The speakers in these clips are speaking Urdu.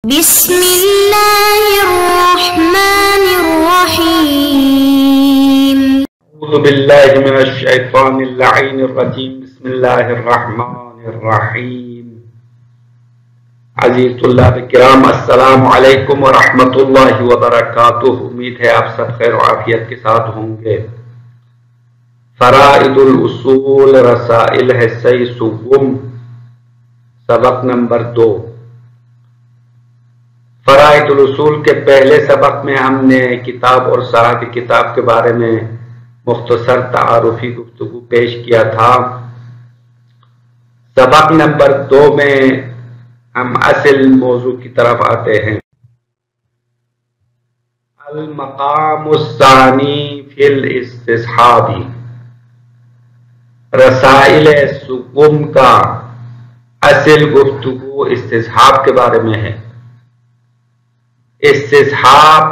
بسم الله الرحمن الرحيم. أعوذ بالله من الشيطان اللعين الرجيم. بسم الله الرحمن الرحیم. عزیز طلاب کرام، السلام علیکم ورحمۃ اللہ وبرکاتہ. امید ہے آپ سب خیر و عافیت کے ساتھ ہوں گے. فرائض الاصول رسائل حصہ سوم، سبق نمبر 2. فرائض الاصول کے پہلے سبق میں ہم نے کتاب اور صاحب کتاب کے بارے میں مختصر تعارفی گفتگو پیش کیا تھا. سبق نمبر 2 میں ہم اصل موضوع کی طرف آتے ہیں. المقام الثانی فی الاستصحاب. رسائل سوم کا اصل گفتگو استصحاب کے بارے میں ہے. استصحاب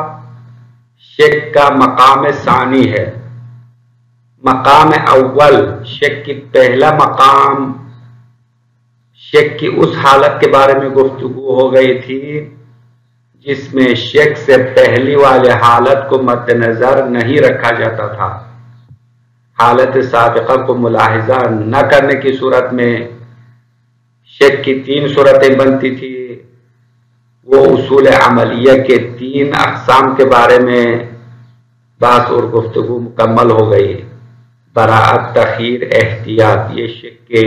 شک کا مقام ثانی ہے. مقام اول شک کی پہلا مقام، شک کی اس حالت کے بارے میں گفتگو ہو گئی تھی جس میں شک سے پہلی والے حالت کو مد نظر نہیں رکھا جاتا تھا. حالت سابقہ کو ملاحظہ نہ کرنے کی صورت میں شک کی 3 صورتیں بنتی تھی. وہ اصول عملیہ کے 3 اقسام کے بارے میں بحث اور گفتگو مکمل ہو گئی. براءت، تخیر، احتیاط. یہ شک کے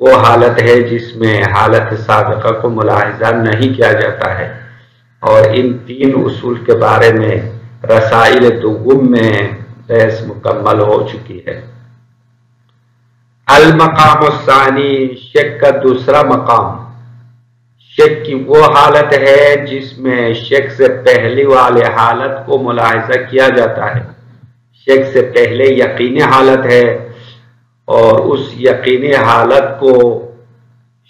وہ حالت ہے جس میں حالت سابقہ کو ملاحظہ نہیں کیا جاتا ہے، اور ان 3 اصول کے بارے میں رسائل دوم میں بحث مکمل ہو چکی ہے. المقام الثانی شک کا دوسرا مقام. شک کی وہ حالت ہے جس میں شک سے پہلی والے حالت کو ملاحظہ کیا جاتا ہے. شک سے پہلے یقینی حالت ہے اور اس یقینی حالت کو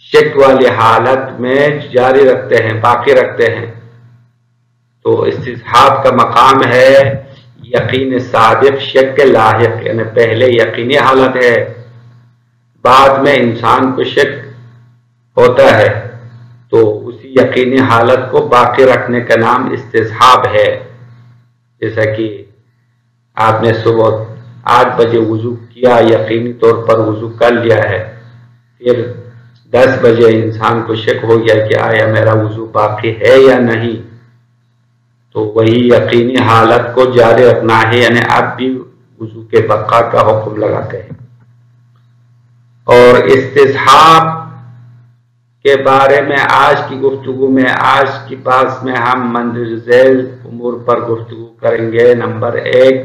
شک والی حالت میں جاری رکھتے ہیں، باقی رکھتے ہیں. تو استصحاب کا مقام ہے یقین سابق شک کے لاحق، یعنی پہلے یقینی حالت ہے، بعد میں انسان کو شک ہوتا ہے، تو اسی یقینی حالت کو باقی رکھنے کا نام استصحاب ہے. جیسا کہ آپ نے صبح 8 بجے وضو کیا، یقینی طور پر وضو کر لیا ہے، پھر 10 بجے انسان کو شک ہو گیا کہ آیا میرا وضو باقی ہے یا نہیں، تو وہی یقینی حالت کو جاری رکھنا ہے، یعنی اب بھی وضو کے بقا کا حکم لگاتے ہیں. اور استصحاب کے بارے میں آج کی گفتگو میں، آج کی بحث میں ہم مندرجہ ذیل امور پر گفتگو کریں گے. نمبر 1،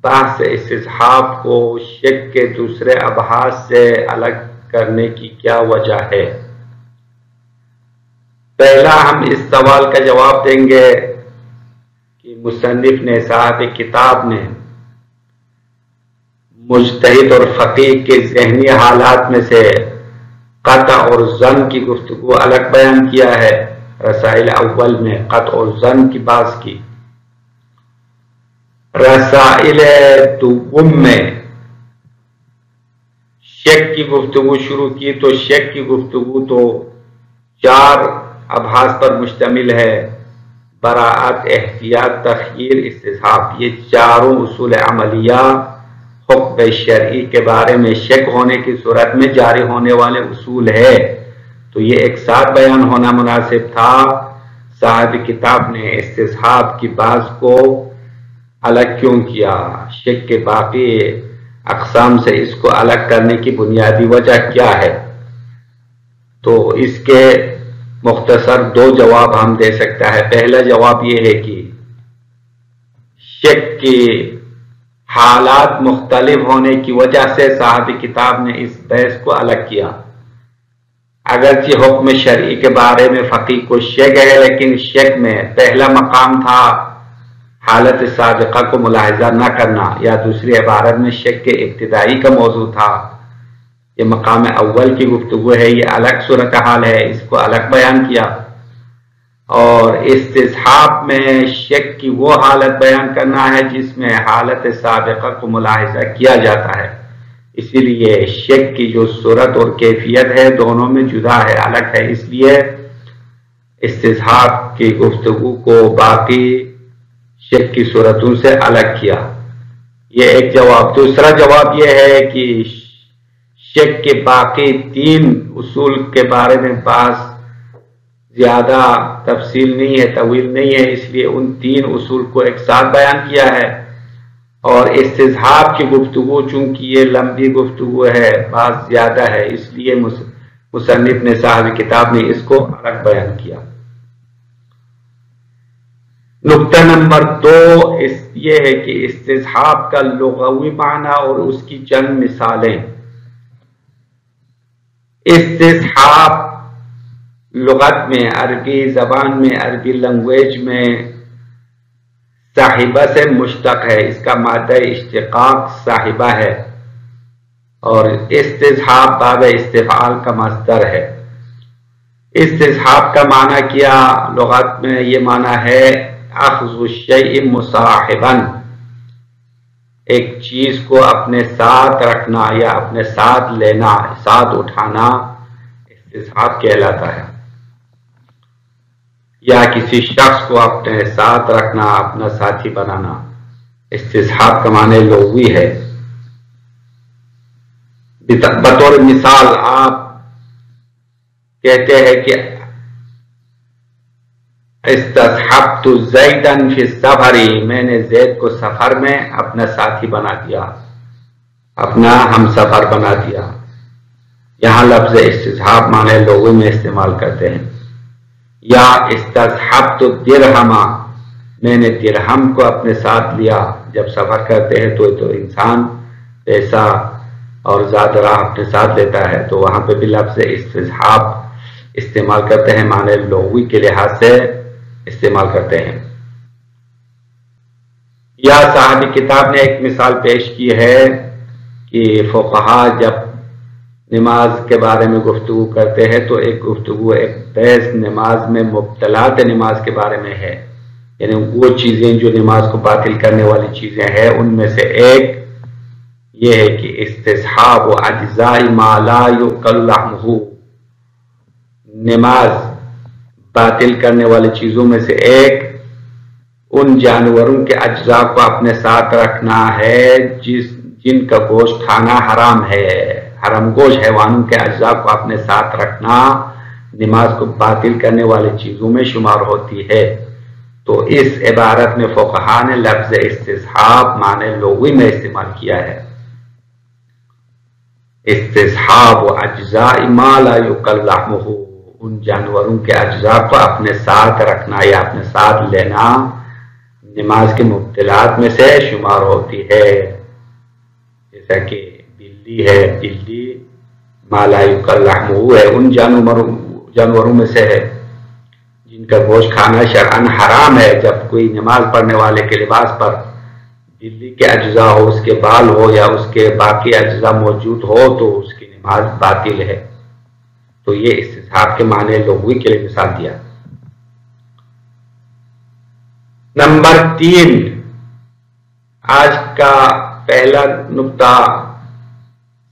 بحث استصحاب کو شک کے دوسرے ابحاث سے الگ کرنے کی کیا وجہ ہے. پہلا ہم اس سوال کا جواب دیں گے کہ مصنف نے، صاحب کتاب نے مجتہد اور فقیہ کے ذہنی حالات میں سے قطع اور ظن کی گفتگو الگ بیان کیا ہے. رسائل اول میں قطع اور ظن کی بات کی. رسائل دوم میں شک کی گفتگو شروع کی. تو شک کی گفتگو تو 4 ابحاث پر مشتمل ہے: براءت، احتیاط، تخیر، استصحاب. یہ 4 اصول عملیہ حکم شرعی کے بارے میں شک ہونے کی صورت میں جاری ہونے والے اصول ہے. تو یہ ایک ساتھ بیان ہونا مناسب تھا. صاحب کتاب نے استصحاب کی بات کو الگ کیوں کیا؟ شک کے باقی اقسام سے اس کو الگ کرنے کی بنیادی وجہ کیا ہے؟ تو اس کے مختصر 2 جواب ہم دے سکتا ہے. پہلا جواب یہ ہے کہ شک کی حالات مختلف ہونے کی وجہ سے صاحب کتاب نے اس بحث کو الگ کیا. اگرچہ حکم شرعی کے بارے میں فقیہ کو شک ہے، لیکن شک میں پہلا مقام تھا حالت سابقہ کو ملاحظہ نہ کرنا، یا دوسری عبارت میں شک کے ابتدائی کا موضوع تھا. یہ مقام اول کی گفتگو ہے، یہ الگ صورتحال ہے، اس کو الگ بیان کیا. اور استصحاب میں شک کی وہ حالت بیان کرنا ہے جس میں حالت سابقہ کو ملاحظہ کیا جاتا ہے. اسی لیے شک کی جو صورت اور کیفیت ہے دونوں میں جدا ہے، الگ ہے. اس لیے استصحاب کی گفتگو کو باقی شک کی صورتوں سے الگ کیا۔ یہ ایک جواب۔ دوسرا جواب یہ ہے کہ شک کے باقی 3 اصول کے بارے میں بحث زیادہ تفصیل نہیں ہے، طویل نہیں ہے، اس لیے ان 3 اصول کو ایک ساتھ بیان کیا ہے۔ اور استصحاب کی گفتگو چونکہ یہ لمبی گفتگو ہے، بحث زیادہ ہے، اس لیے مصنف نے صاحب کتاب نے اس کو الگ بیان کیا۔ نقطہ نمبر 2 یہ ہے کہ استصحاب کا لغوی معنی اور اس کی چند مثالیں۔ استصحاب لغت میں، عربی زبان میں، عربی لنگویج میں صاحبہ سے مشتق ہے، اس کا مادہ اشتقاق صاحبہ ہے، اور استصحاب باب استفعال کا مصدر ہے۔ استصحاب کا معنی کیا لغت میں؟ یہ معنی ہے اخذ الشیء مصاحبا، ایک چیز کو اپنے ساتھ رکھنا یا اپنے ساتھ لینا، ساتھ اٹھانا استصحاب کہلاتا ہے۔ یا کسی شخص کو اپنے ساتھ رکھنا، اپنا ساتھی بنانا، استصحاب کا معنی لغوی ہے۔ بطور مثال آپ کہتے ہیں کہ استصحبت زیدا فی السفر، میں نے زید کو سفر میں اپنا ساتھی بنا دیا، اپنا ہم سفر بنا دیا۔ یہاں لفظ استصحاب معنی لغوی میں استعمال کرتے ہیں۔ یا استصحبت الدرہم، میں نے درہم کو اپنے ساتھ لیا۔ جب سفر کرتے ہیں تو انسان پیسہ اور زاد راہ اپنے ساتھ لیتا ہے، تو وہاں پہ بھی لفظ استصحاب استعمال کرتے ہیں، معنی لغوی کے لحاظ سے استعمال کرتے ہیں۔ یا صاحب کتاب نے ایک مثال پیش کی ہے کہ فقہا جب نماز کے بارے میں گفتگو کرتے ہیں تو ایک گفتگو ایک بحث نماز میں مبطلات نماز کے بارے میں ہے، یعنی وہ چیزیں جو نماز کو باطل کرنے والی چیزیں ہیں، ان میں سے ایک یہ ہے کہ استصحاب و اجزاء ما لا یؤکل لحمہ، نماز باطل کرنے والی چیزوں میں سے ایک ان جانوروں کے اجزاء کو اپنے ساتھ رکھنا ہے جن کا گوشت کھانا حرام ہے۔ حرام گوشت حیوانوں کے اجزاء کو اپنے ساتھ رکھنا نماز کو باطل کرنے والی چیزوں میں شمار ہوتی ہے۔ تو اس عبارت میں فقہا نے لفظ استصحاب معنی لغوی میں استعمال کیا ہے۔ استصحاب و اجزاء ما لا یؤکل لحمہ، ان جانوروں کے اجزاء کو اپنے ساتھ رکھنا یا اپنے ساتھ لینا نماز کے مبطلات میں سے شمار ہوتی ہے۔ جیسا کہ بلی ہے، بلی ما لا یؤکل لحمہ ہے، ان جانوروں میں سے ہے جن کا گوشت کھانا شرعاً حرام ہے۔ جب کوئی نماز پڑھنے والے کے لباس پر بلی کے اجزاء ہو، اس کے بال ہو یا اس کے باقی اجزاء موجود ہو تو اس کی نماز باطل ہے۔ تو یہ استصحاب کے معنی لغوی کے لیے مثال دیا۔ نمبر 3، آج کا پہلا نقطہ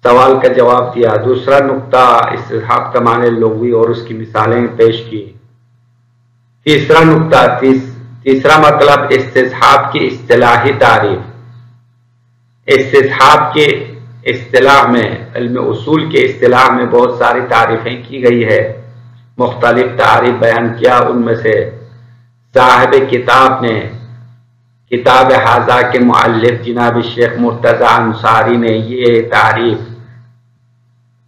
سوال کا جواب دیا، دوسرا نقطہ استصحاب کا معنی لغوی اور اس کی مثالیں پیش کی، تیسرا نقطہ تیسرا مطلب استصحاب کی اصطلاحی تعریف۔ استصحاب کے اصطلاح میں، علم اصول کے اصطلاح میں بہت ساری تعریفیں کی گئی ہے، مختلف تعریف بیان کیا۔ ان میں سے صاحب کتاب نے، کتاب ھذا کے مؤلف جناب شیخ مرتضی انصاری نے یہ تعریف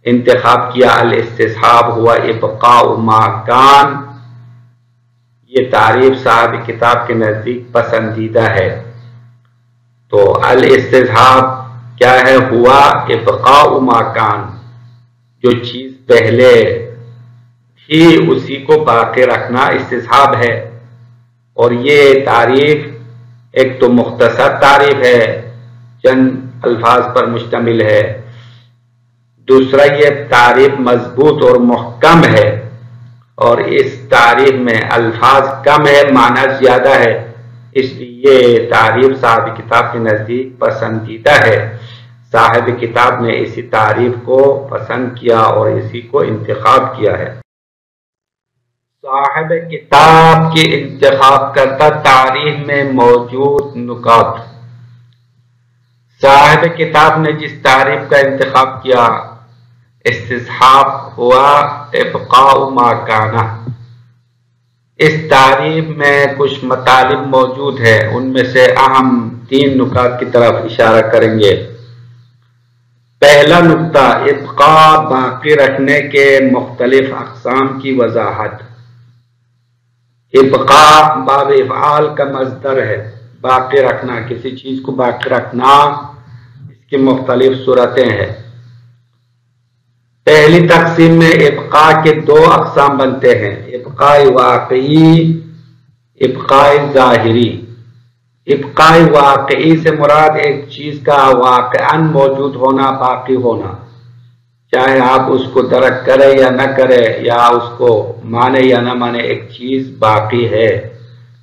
انتخاب کیا، الاستصحاب ہوا ابقاء ما کان۔ یہ تعریف صاحب کتاب کے نزدیک پسندیدہ ہے۔ تو الاستصحاب کیا ہے؟ ہوا ابقاء ما کان، جو چیز پہلے تھی اسی کو باقی رکھنا استصحاب ہے۔ اور یہ تعریف ایک تو مختصر تعریف ہے، چند الفاظ پر مشتمل ہے، دوسرا یہ تعریف مضبوط اور محکم ہے، اور اس تعریف میں الفاظ کم ہے، معنی زیادہ ہے، اس لیے یہ تعریف صاحب کتاب کے نزدیک پسندیدہ ہے۔ صاحب کتاب نے اسی تعریف کو پسند کیا اور اسی کو انتخاب کیا ہے۔ صاحب کتاب کی انتخاب کرتا تعریف میں موجود نکات۔ صاحب کتاب نے جس تعریف کا انتخاب کیا استصحاب ہوا ابقاء ما کانا۔ اس تعریف میں کچھ مطالب موجود ہے، ان میں سے اہم 3 نکات کی طرف اشارہ کریں گے۔ پہلا نکتہ ابقاء باقی رکھنے کے مختلف اقسام کی وضاحت۔ ابقاء باب افعال کا مصدر ہے، باقی رکھنا، کسی چیز کو باقی رکھنا، اس کی مختلف صورتیں ہیں۔ پہلی تقسیم میں ابقاء کے 2 اقسام بنتے ہیں، ابقاء واقعی، ابقاء ظاہری۔ ابقاء واقعی سے مراد ایک چیز کا واقعاً موجود ہونا، باقی ہونا، چاہے آپ اس کو درک کریں یا نہ کریں، یا اس کو مانے یا نہ مانے، ایک چیز باقی ہے،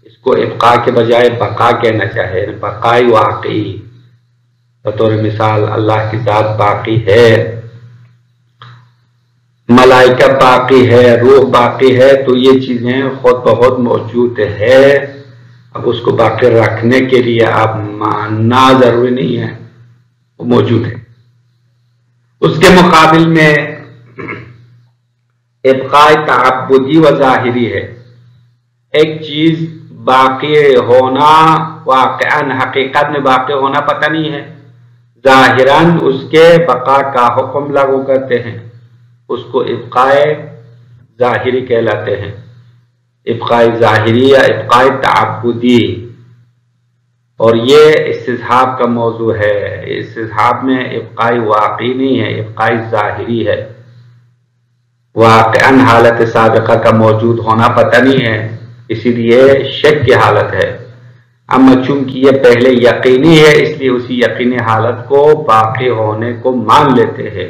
اس کو ابقاء کے بجائے بقا کہنا چاہے، بقاء واقعی۔ بطور مثال اللہ کی ذات باقی ہے، ملائکہ باقی ہے، روح باقی ہے، تو یہ چیزیں خود بخود موجود ہے۔ اب اس کو باقی رکھنے کے لیے آپ ماننا ضروری نہیں ہے، وہ موجود ہے۔ اس کے مقابل میں ابقاء تعبدی و ظاہری ہے، ایک چیز باقی ہونا واقعاً حقیقت میں باقی ہونا پتہ نہیں ہے، ظاہراً اس کے بقا کا حکم لاگو کرتے ہیں، اس کو ابقاء ظاہری کہلاتے ہیں، ابقاء ظاہری یا ابقاء تعبدی۔ اور یہ استصحاب کا موضوع ہے، استصحاب میں ابقاء واقعی نہیں ہے، ابقاء ظاہری ہے، واقعاً حالت سابقہ کا موجود ہونا پتہ نہیں ہے، اسی لیے شک کی حالت ہے۔ اما چونکہ یہ پہلے یقینی ہے، اس لیے اسی یقینی حالت کو باقی ہونے کو مان لیتے ہیں۔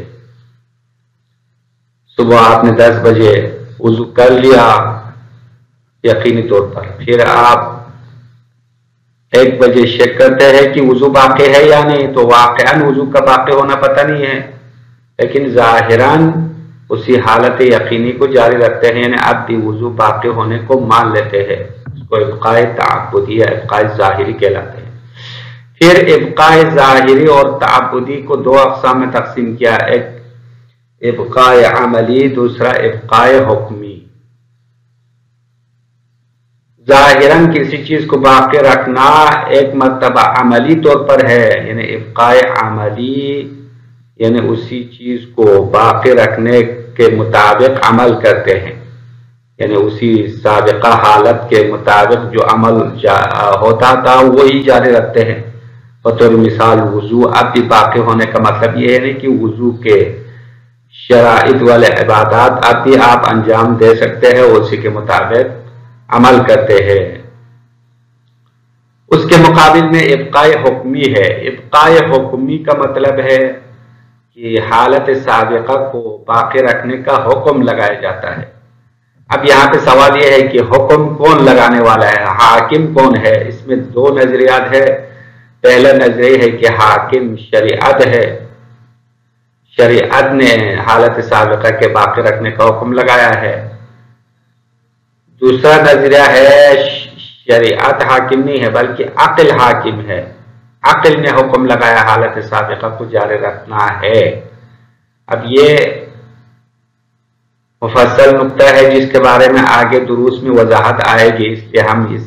صبح آپ نے 10 بجے وضو کر لیا یقینی طور پر، پھر آپ 1 بجے شک کرتے ہیں کہ وضو باقی ہے یا نہیں، تو واقعاً وضو کا باقی ہونا پتہ نہیں ہے، لیکن ظاہراً اسی حالت یقینی کو جاری رکھتے ہیں، یعنی اب بھی وضو باقی ہونے کو مان لیتے ہیں، اس کو ابقاء تعبدی یا ابقاء ظاہری کہلاتے ہیں۔ پھر ابقاء ظاہری اور تعبدی کو 2 اقسام میں تقسیم کیا، ایک ابقاء عملی، دوسرا ابقاء حکمی۔ ظاہراً کسی چیز کو باقی رکھنا ایک مرتبہ عملی طور پر ہے، یعنی ابقاء عملی، یعنی اسی چیز کو باقی رکھنے کے مطابق عمل کرتے ہیں، یعنی اسی سابقہ حالت کے مطابق جو عمل ہوتا تھا وہی جاری رکھتے ہیں۔ بطور مثال وضو اب بھی باقی ہونے کا مطلب یہ ہے نہیں کہ وضو کے شرائط والے عبادات اب بھی آپ انجام دے سکتے ہیں، اسی کے مطابق عمل کرتے ہیں۔ اس کے مقابل میں ابقاء حکمی ہے۔ ابقاء حکمی کا مطلب ہے کہ حالت سابقہ کو باقی رکھنے کا حکم لگایا جاتا ہے۔ اب یہاں پہ سوال یہ ہے کہ حکم کون لگانے والا ہے، حاکم کون ہے؟ اس میں 2 نظریات ہے۔ پہلا نظریہ ہے کہ حاکم شریعت ہے، شریعت نے حالت سابقہ کے باقی رکھنے کا حکم لگایا ہے۔ دوسرا نظریہ ہے شریعت حاکم نہیں ہے بلکہ عقل حاکم ہے، عقل نے حکم لگایا حالت سابقہ کو جاری رکھنا ہے۔ اب یہ مفصل نقطہ ہے جس کے بارے میں آگے دروس میں وضاحت آئے گی، اس لیے ہم اس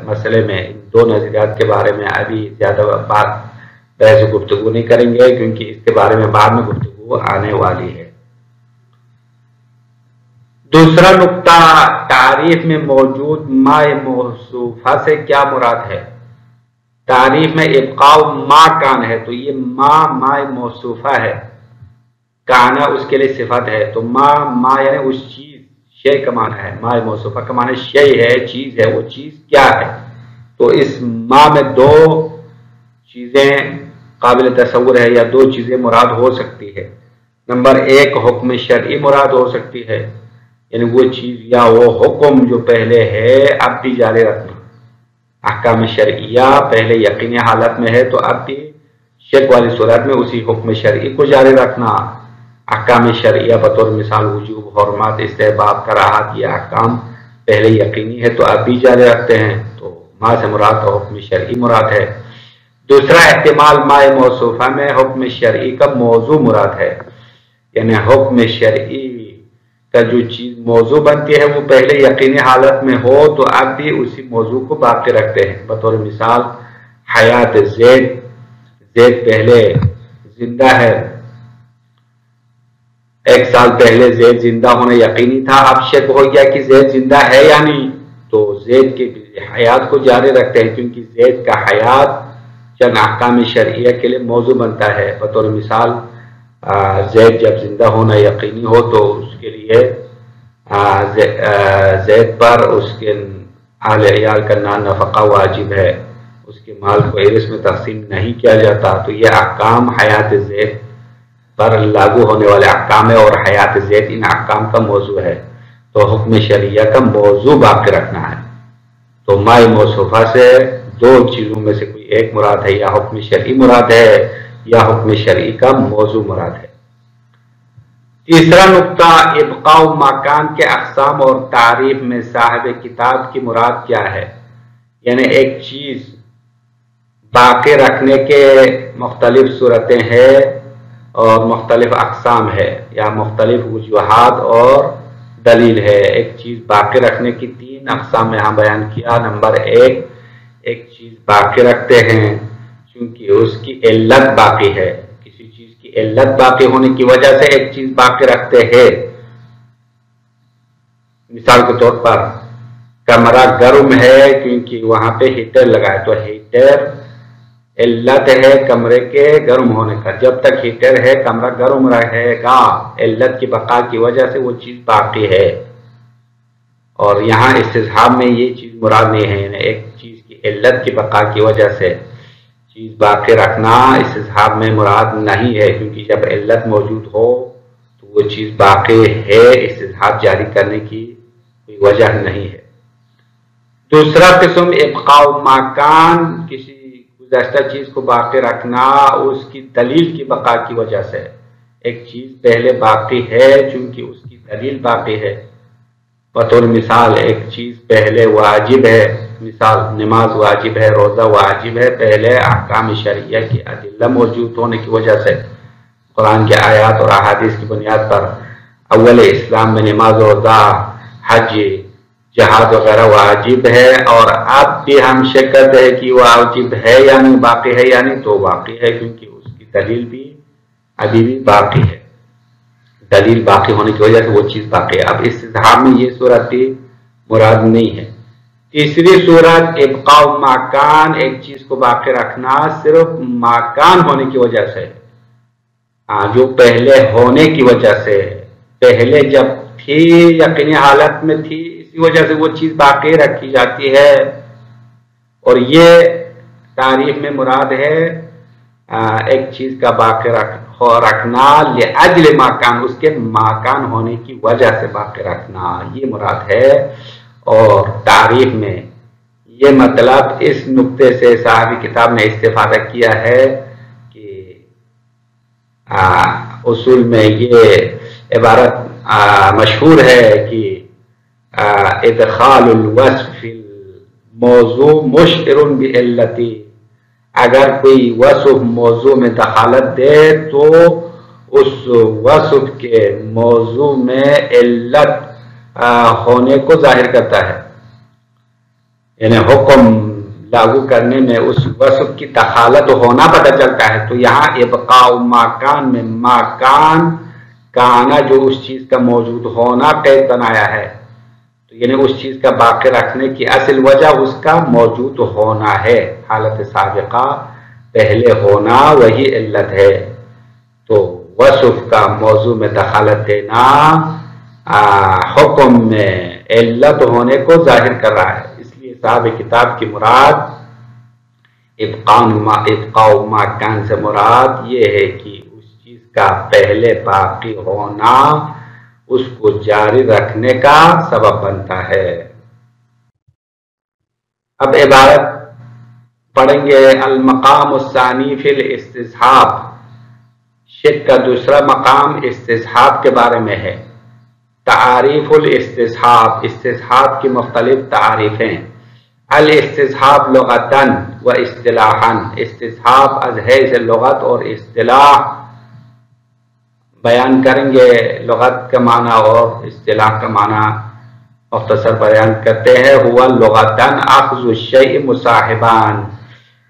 مسئلے میں 2 نظریات کے بارے میں ابھی زیادہ بحث و گفتگو نہیں کریں گے، کیونکہ اس کے بارے میں بعد میں گفتگو آنے والی ہے۔ دوسرا نقطہ، تعریف میں موجود ما موصوفہ سے کیا مراد ہے؟ تعریف میں ابقاء ما کان ہے، تو یہ ما موصوفہ ہے، کانا اس کے لیے صفت ہے، تو ما یعنی اس چیز، شے کا معنی ہے، ما موصوفہ کا معنی شے ہے، چیز ہے، وہ چیز کیا ہے؟ تو اس ما میں 2 چیزیں قابل تصور ہے، یا 2 چیزیں مراد ہو سکتی ہے۔ نمبر 1 حکم شرعی مراد ہو سکتی ہے، یعنی وہ چیز یا وہ حکم جو پہلے ہے اب بھی جاری رکھنا، احکام شرعیہ پہلے یقینی حالت میں ہے تو اب بھی شک والی صورت میں اسی حکم شرعی کو جاری رکھنا۔ احکام شرعیہ بطور مثال وجوب، حرمات، استحباب، کراہت، یہ احکام پہلے یقینی ہے تو اب بھی جاری رکھتے ہیں، تو ما سے مراد تو حکم شرعی مراد ہے۔ دوسرا احتمال ما موصوفہ میں حکم شرعی کا موضوع مراد ہے، یعنی حکم شرعی کا جو چیز موضوع بنتی ہے وہ پہلے یقینی حالت میں ہو تو اب بھی اسی موضوع کو باقی رکھتے ہیں، بطور مثال حیات زید، زید پہلے زندہ ہے، 1 سال پہلے زید زندہ ہونا یقینی تھا، اب شک ہو گیا کہ زید زندہ ہے یا نہیں، تو زید کے حیات کو جاری رکھتے ہیں، کیونکہ زید کا حیات چند احکام شرعیہ کے لیے موضوع بنتا ہے، بطور مثال زید جب زندہ ہونا یقینی ہو تو اس کے لیے زید پر اس کے اہل عیال کا نفقہ واجب ہے، اس کے مال کو ارث میں تقسیم نہیں کیا جاتا، تو یہ احکام حیات زید پر لاگو ہونے والے احکام ہے اور حیات زید ان احکام کا موضوع ہے، تو حکم شرعیہ کا موضوع باقی رکھنا ہے۔ تو ما موصوفہ سے 2 چیزوں میں سے کوئی ایک مراد ہے، یا حکم شرعی مراد ہے یا حکم شرعی کا موضوع مراد ہے۔ تیسرا نقطہ ابقاء مکان کے اقسام اور تعریف میں صاحب کتاب کی مراد کیا ہے، یعنی ایک چیز باقی رکھنے کے مختلف صورتیں ہیں اور مختلف اقسام ہے یا مختلف وجوہات اور دلیل ہے۔ ایک چیز باقی رکھنے کی 3 اقسام یہاں بیان کیا۔ نمبر 1، ایک چیز باقی رکھتے ہیں چونکہ اس کی علت باقی ہے، کسی چیز کی علت باقی ہونے کی وجہ سے ایک چیز باقی رکھتے ہیں۔ مثال کے طور پر کمرہ گرم ہے کیونکہ وہاں پہ ہیٹر لگا ہے، تو ہیٹر علت ہے کمرے کے گرم ہونے کا، جب تک ہیٹر ہے کمرہ گرم رہے گا، علت کی بقا کی وجہ سے وہ چیز باقی ہے۔ اور یہاں استصحاب میں یہ چیز مراد نہیں ہے، یعنی ایک چیز کی علت کی بقا کی وجہ سے چیز باقی رکھنا استصحاب میں مراد نہیں ہے، کیونکہ جب علت موجود ہو تو وہ چیز باقی ہے، استصحاب جاری کرنے کی کوئی وجہ نہیں ہے۔ دوسرا قسم ابقاء مکان، کسی گزشتہ چیز کو باقی رکھنا اس کی دلیل کی بقا کی وجہ سے۔ ایک چیز پہلے باقی ہے چونکہ اس کی دلیل باقی ہے، بطور مثال ایک چیز پہلے واجب ہے، مثال نماز واجب ہے، روزہ واجب ہے، پہلے احکام شرعیہ کی ادلہ موجود ہونے کی وجہ سے، قرآن کے آیات اور احادیث کی بنیاد پر اول اسلام میں نماز، روزہ، حج، جہاد وغیرہ واجب ہے، اور اب بھی ہم شک کرتے ہیں کہ واجب ہے یا نہیں، باقی ہے یا نہیں، تو باقی ہے کیونکہ اس کی دلیل بھی ابھی بھی باقی ہے، دلیل باقی ہونے کی وجہ سے وہ چیز باقی ہے۔ اب استصحاب میں یہ صورت بھی مراد نہیں ہے۔ تیسری صورت ابقاء مکان، ایک چیز کو باقی رکھنا صرف مکان ہونے کی وجہ سے، جو پہلے ہونے کی وجہ سے، پہلے جب تھی یقینی حالت میں تھی، اسی وجہ سے وہ چیز باقی رکھی جاتی ہے، اور یہ تعریف میں مراد ہے ایک چیز کا باقی رکھنا لأجل مکان، اس کے مکان ہونے کی وجہ سے باقی رکھنا، یہ مراد ہے۔ اور تعریف میں یہ مطلب اس نقطے سے صاحب کتاب نے استفادہ کیا ہے کہ اصول میں یہ عبارت مشہور ہے کہ ادخال الوصف فی الموضوع مشعر بعلتی، اگر کوئی وصف موضوع میں دخالت دے تو اس وصف کے موضوع میں علت ہونے کو ظاہر کرتا ہے، یعنی حکم لاگو کرنے میں اس وصف کی دخالت ہونا پتہ چلتا ہے۔ تو یہاں ابقاء مکان میں مکان کا آنا جو اس چیز کا موجود ہونا قید بنایا ہے، تو یعنی اس چیز کا باقی رکھنے کی اصل وجہ اس کا موجود ہونا ہے، حالت سابقہ پہلے ہونا وہی علت ہے۔ تو وصف کا موضوع میں دخالت دینا حکم میں علت ہونے کو ظاہر کر رہا ہے، اس لیے صاحب کتاب کی مراد ابقاء مکان سے مراد یہ ہے کہ اس چیز کا پہلے باقی ہونا اس کو جاری رکھنے کا سبب بنتا ہے۔ اب عبارت پڑھیں گے المقام الثانی فی الاستصحاب، شک کا دوسرا مقام استصحاب کے بارے میں ہے۔ تعاریف الاستصحاب، استصحاب کی مختلف تعریفیں۔ الاستصحاب لغتاً و اصطلاحاً، استصحاب از حیث لغت اور اصطلاح بیان کریں گے۔ لغت کا معنی اور اصطلاح کا معنی مختصر بیان کرتے ہیں۔ ہوا لغتاً اخذ الشیء مصاحبان،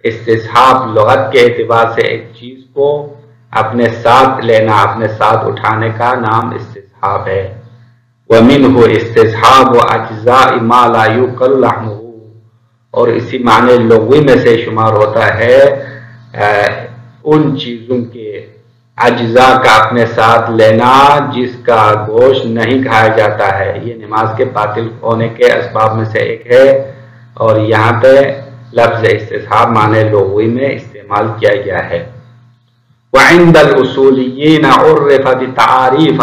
استصحاب لغت کے اعتبار سے ایک چیز کو اپنے ساتھ لینا، اپنے ساتھ اٹھانے کا نام استصحاب ہے۔ وَمِنْهُ استصحاب اجزاء ما لا یؤکل لحمہ، اور اسی معنی لغوی میں سے شمار ہوتا ہے ان چیزوں کے اجزاء کا اپنے ساتھ لینا جس کا گوشت نہیں کھایا جاتا ہے۔ یہ نماز کے باطل ہونے کے اسباب میں سے ایک ہے، اور یہاں پہ لفظ استصحاب معنی لغوی میں استعمال کیا گیا ہے۔ وعند الاصولیین عرف بتعاریف،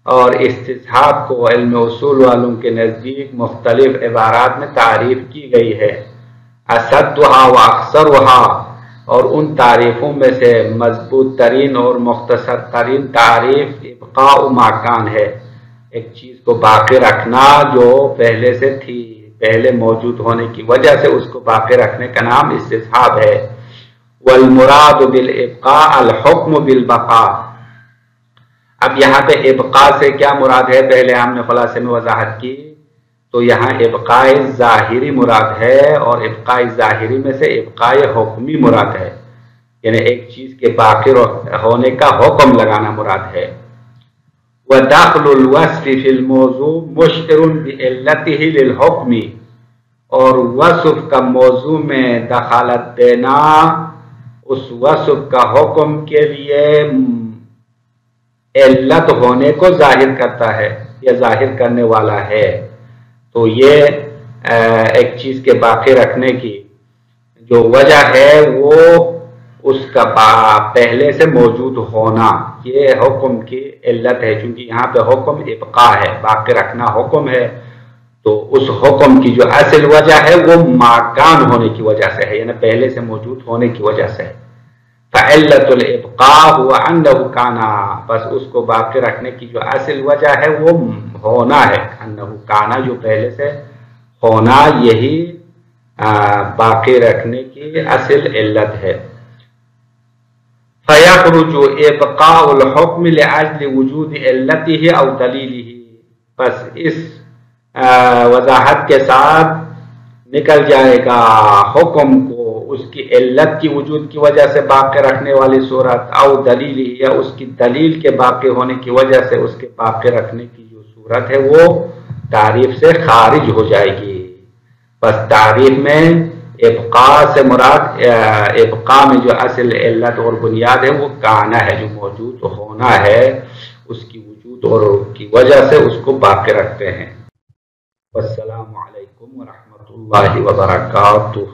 اور استصحاب کو علم اصول والوں کے نزدیک مختلف عبارات میں تعریف کی گئی ہے۔ اسدھا و اختصرھا، اور ان تعریفوں میں سے مضبوط ترین اور مختصر ترین تعریف ابقاء ما کان ہے، ایک چیز کو باقی رکھنا جو پہلے سے تھی، پہلے موجود ہونے کی وجہ سے اس کو باقی رکھنے کا نام استصحاب ہے۔ والمراد بالابقاء الحکم بالبقاء، اب یہاں پہ ابقاء سے کیا مراد ہے پہلے ہم نے خلاصے میں وضاحت کی، تو یہاں ابقاء ظاہری مراد ہے، اور ابقاء ظاہری میں سے ابقاء حکمی مراد ہے، یعنی ایک چیز کے باقی ہونے کا حکم لگانا مراد ہے۔ وَدَخْلُ الْوَصْفِ فِي الْمَوْضُوعِ مُشْعِرٌ بِعِلَّتِهِ لِلْحُكْمِ، اور وصف کا موضوع میں دخالت دینا اس وصف کا حکم کے لیے علت ہونے کو ظاہر کرتا ہے یا ظاہر کرنے والا ہے۔ تو یہ ایک چیز کے باقی رکھنے کی جو وجہ ہے وہ اس کا پہلے سے موجود ہونا، یہ حکم کی علت ہے، چونکہ یہاں پہ حکم ابقاء ہے، باقی رکھنا حکم ہے، تو اس حکم کی جو اصل وجہ ہے وہ ماکان ہونے کی وجہ سے ہے، یعنی پہلے سے موجود ہونے کی وجہ سے ہے۔ فعلت الابقاء هو انه کان، بس اس کو باقی رکھنے کی جو اصل وجہ ہے وہ ہونا ہے، انه کان جو پہلے سے ہونا، یہی باقی رکھنے کی اصل علت ہے۔ فیخرج ابقاء الحکم لاجل وجود علته او دلیله، بس اس وضاحت کے ساتھ نکل جائے گا حکم کو اس کی علت کی وجود کی وجہ سے باقی رکھنے والی صورت، او دلیل، یا اس کی دلیل کے باقی ہونے کی وجہ سے اس کے باقی رکھنے کی جو صورت ہے وہ تعریف سے خارج ہو جائے گی۔ بس تعریف میں ابقاء سے مراد، ابقاء میں جو اصل علت اور بنیاد ہے وہ کانا ہے، جو موجود ہونا ہے، اس کی وجود اور کی وجہ سے اس کو باقی رکھتے ہیں۔ والسلام علیکم ورحمۃ اللہ وبرکاتہ۔